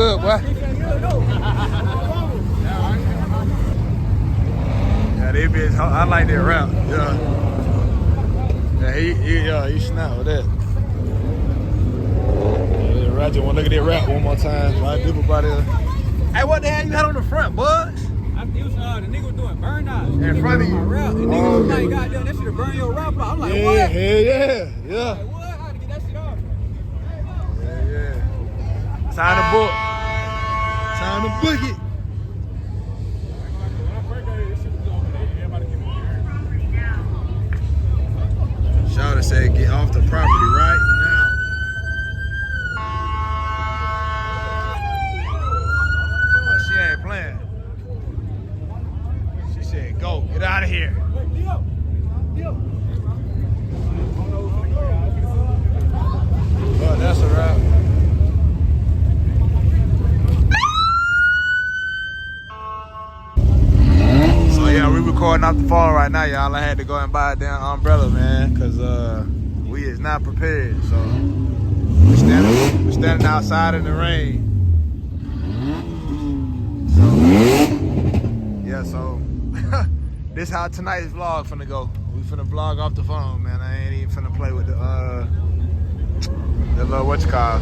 good, boy. Yeah, they bitch. I like that rap. Yeah. Yeah, he snap with that. Yeah, Roger, wanna look at that rap one more time. So I dip about it. Hey, what the hell you had on the front, bud? The nigga was doing burnout. In front of you. And nigga was like, goddamn, that shit'll burn your rap out. I'm like, what? Yeah. Like, what? I had to get that shit off. Yeah. Time to book. Time to book it. Shawty said get off the property right now. Oh, she ain't playing. She said go, get out of here. Oh, that's a wrap. So yeah, we recording off the phone right now, y'all. I had to go and buy a damn umbrella, man, cause we is not prepared. So we're standing outside in the rain. So yeah, so this how tonight's vlog finna go. We finna vlog off the phone, man. I ain't even finna play with the little what you call.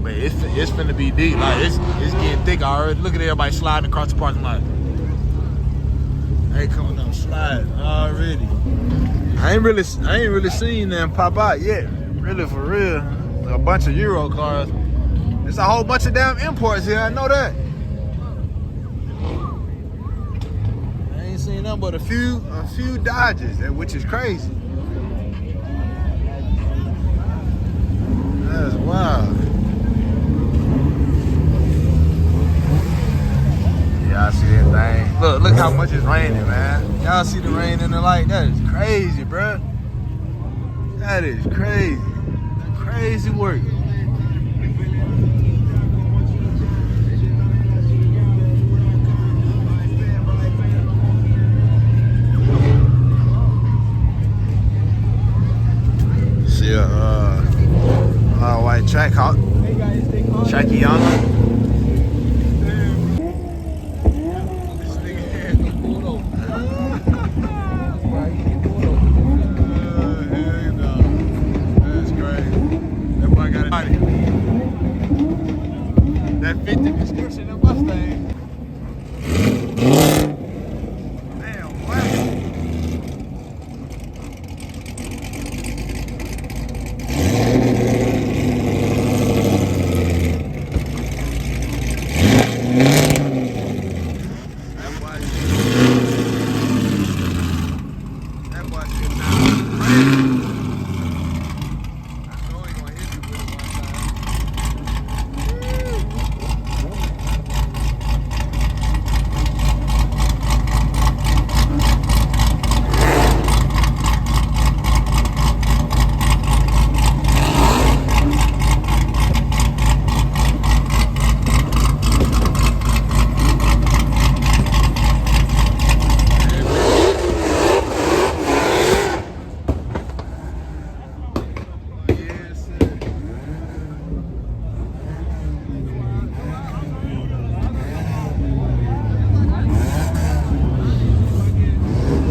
But it's finna be deep. Like it's getting thick already. Look at everybody sliding across the parking lot. They coming up sliding already. I ain't really seen them pop out yet. Really for real. A bunch of Euro cars. There's a whole bunch of damn imports here. I know that. I ain't seen nothing but a few Dodges, which is crazy. That's wild. Y'all see that thing? Look how much it's raining, man. Y'all see the rain in the light? That is crazy, bro. That is crazy. Crazy work. See a white track hawk. Tracky Yama. That fit the description of Mustang. Damn, wow. That boy shit sounds crazy. I know he gonna hit you with it one time.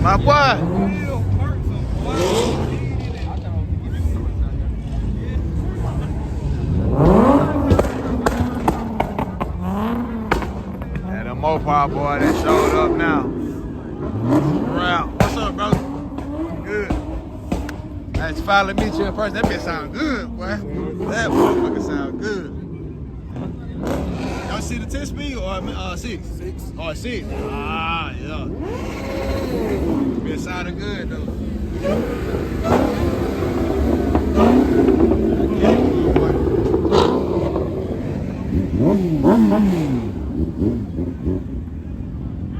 My boy. And the Mopar boy that showed up now. What's up, bro? Good. Nice to finally meet you in person. That bitch sound good, boy. That motherfucker sound good. Y'all see the 10-speed or 6? 6. Oh, 6. Ah, yeah. It sounded good though.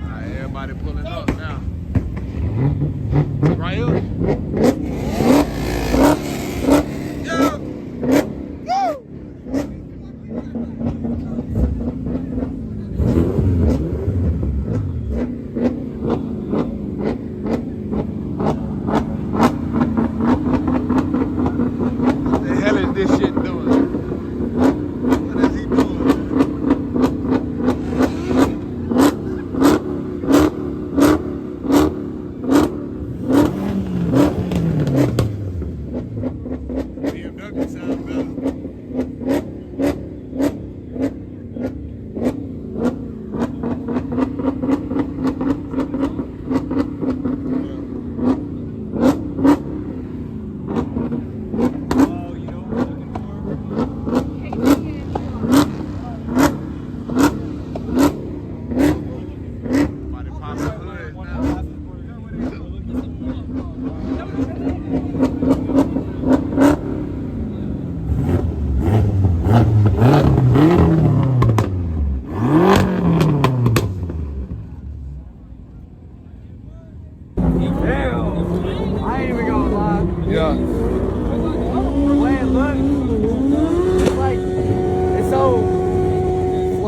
Alright, everybody pulling up now. Right here. Yeah. Woo! This shit doing? What is he doing?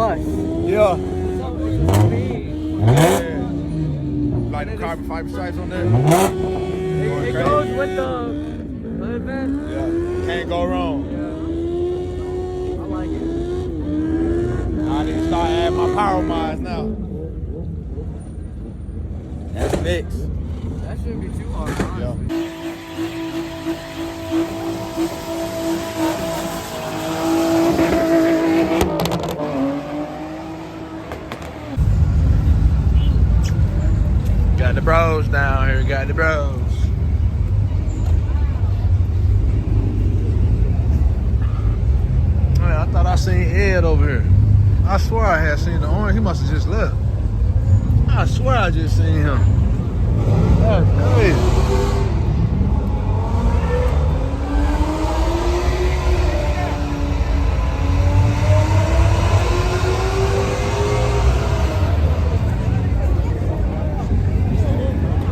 Plus. Yeah. Yeah. Like the carbon fiber stripes on there. It goes with the hood vent. Yeah. Can't go wrong. Yeah. I like it. I need to start adding my power mods now. That's fixed. That shouldn't be too hard. Honestly. Yeah. Got the bros down here. Got the bros. Man, I thought I seen Ed over here. I swear I had seen the orange. He must have just left. I swear I just seen him. That's crazy.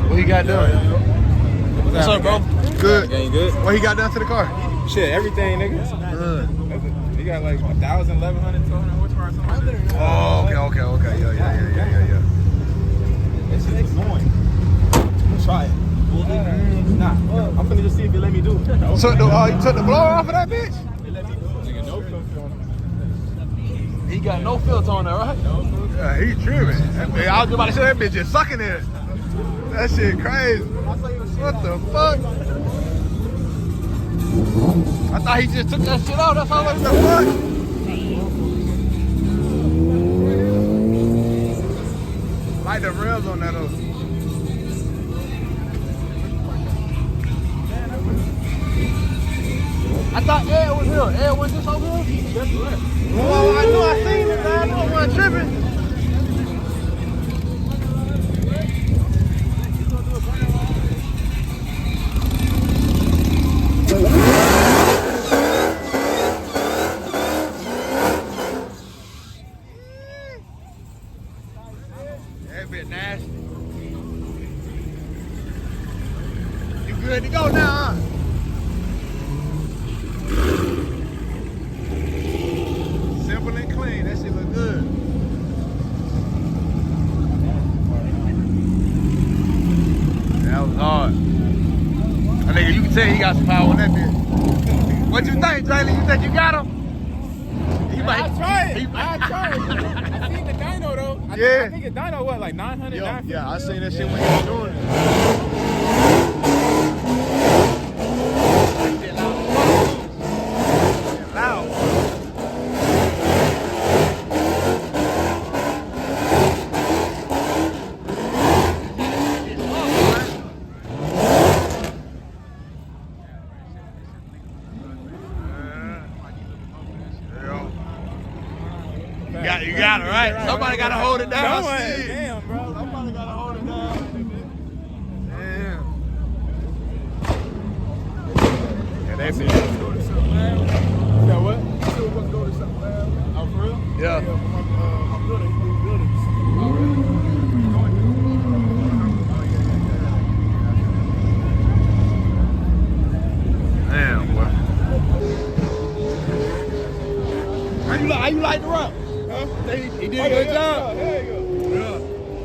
What he got done? What's up, bro? Good. Gang good? What he got done to the car? Shit, everything, nigga. You got like 1,000, 1,100 total horsepower or something like that. Oh, okay. Yeah. This shit's annoying. Try it. Nah, I'm finna just see if it let me do it. You took the blower off of that bitch? It let me do it. Nigga, no filter on it. He got no filter on there, right? Yeah, he tripping. I was about to say that bitch just sucking it. That shit crazy. What the fuck? I thought he just took that shit out. That's all I was like, what? Like the rails on that though. I thought Ed was here. Ed was just over here? That's right. Well, I knew I seen it, man. I knew I wasn't tripping. That bit nasty. You good to go now, huh? Simple and clean. That shit look good. That was hard. I nigga, you can tell he got some power on that bitch. What you think, Jalen? You think you got him? I tried it. I seen the dyno though. I think the dyno what, like 900, 950? Yeah, I seen that shit when he was doing it. Loud. You got it, right? Somebody got to hold it down. Damn, bro. Somebody got to hold it down. Damn. Yeah, they be. You got what? Oh, for real? Yeah. My brother, he do buildings. Oh, really? Damn, boy. How you like the rock? Huh? He did a good job. There you go. Yeah.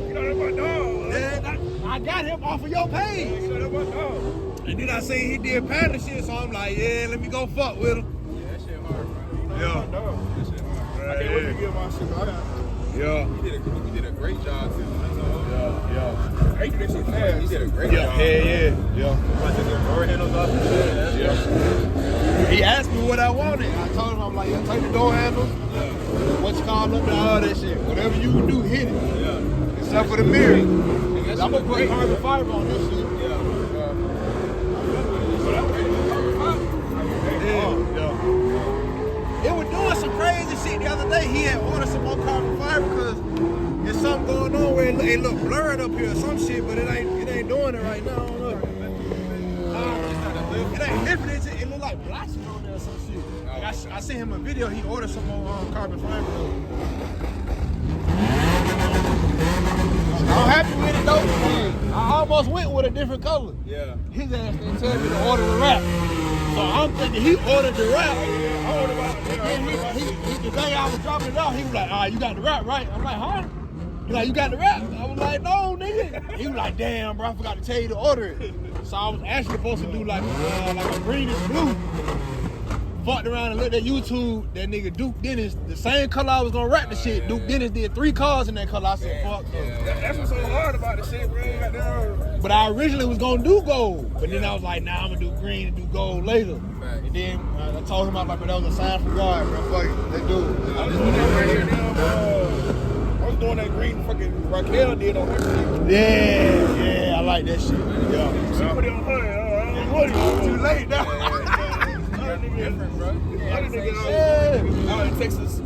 You know, that's my dog. Yeah, I got him off of your page. You know, that's my dog. And then I seen he did paddle shit, so I'm like, yeah, let me go fuck with him. Yeah, that shit hard, bro. You know, Yeah. that's my dog. That shit hard. I can't wait to get my shit out. Yeah. He did a great job, too. Yeah. He did shit fast. He did a great Yeah. job. Yeah. I took the door handles off and shit. Yeah. He asked me what I wanted. I told him, I'm like, yeah, take the door handles. What you call them, all that shit. Whatever you can do, hit it. Yeah. Except for the mirror. That's I'm gonna put carbon fiber on this shit. Yeah. It was doing some crazy shit the other day. He had ordered some more carbon fiber because there's something going on where it look blurred up here or some shit, but it ain't doing it right now. I don't know. It ain't lifting. It look like blotching on there or some shit. Like I sent him a video. He ordered some more carbon fiber. I'm happy with it though. I horse went with a different color. Yeah. His ass didn't tell me to order the wrap. So I'm thinking he ordered the wrap. The day I was dropping it off, he was like, all right, you got the wrap, right? I'm like, huh? He's like, you got the wrap? I was like, no, nigga. He was like, damn, bro, I forgot to tell you to order it. So I was actually supposed to do like a green and blue. Fucked around and looked at YouTube, that nigga Duke Dennis, the same color I was gonna wrap the shit. Duke Dennis did 3 cars in that color. I said, fuck. That's what's so hard about the shit, bro. But I originally was gonna do gold. But then I was like, nah, I'm gonna do green and do gold later. And then I told him, I was like, but that was a sign from God, bro. Fuck it, let's do it. I was doing that right here now, I was doing that green fucking Raquel did on her shit. Yeah, I like that shit. Yeah. She put it on her. Too late now. Different, bro. Other nigga out in Texas, he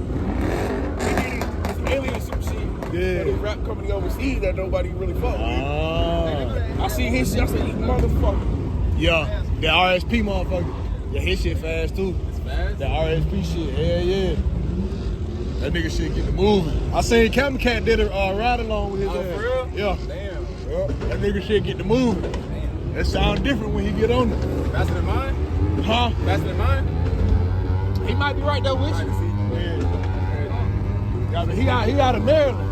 did some alien super shit. Yeah. For this rap company overseas that nobody really fuck with. I see his shit, I said, you motherfucker. Yeah, the RSP motherfucker. Yeah, his shit fast too. It's fast? The RSP shit, hell yeah. That nigga shit get to moving. I seen Captain Cat did a ride along with his ass. For real? Yeah. Damn. Yeah. That nigga shit get to moving. Damn. That sound different when he get on it. Faster than mine? Huh? Faster than mine? He might be right there with you. Yeah, but he out of Maryland.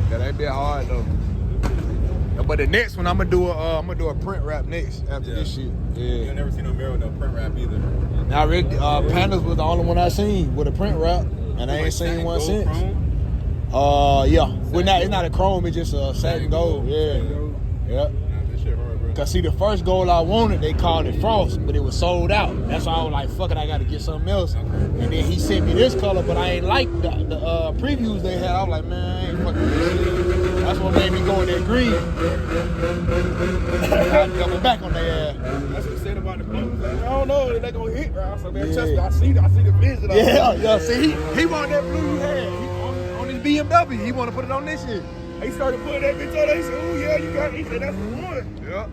Yeah, that be hard though. Yeah, but the next one I'm gonna do a print wrap next after this shit. Yeah. You'll never see no mirror with no print wrap either. Now Rick, Pandas was the only one I seen with a print wrap, and I ain't seen one since. Chrome? Yeah. It's not a chrome, it's just a satin gold. Yeah. Yeah. Cause see, the first gold I wanted, they called it Frost, but it was sold out. That's why I was like, fuck it, I gotta get something else. And then he sent me this color, but I ain't like the previews they had. I was like, man, I ain't fucking with this. That's what made me go with that green. I double back on their ass. That's what he said about the blues. I don't know, they gonna hit, right? So man, trust me, I see the vision. Yeah. See, he wanted that blue you had on his BMW. He want to put it on this shit. He started putting that bitch on there. He said, oh yeah, you got it. He said, that's the one. Yeah.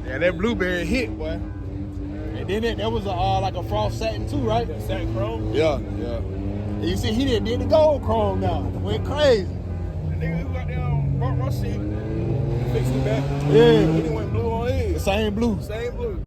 Yeah, that blueberry hit, boy. And then that was like a frost satin too, right? Satin chrome? Yeah. And you see, he did the gold chrome now. Went crazy. The nigga who got down, bought my shit, fixed it back. Yeah. He went blue on his. The same blue. Same blue.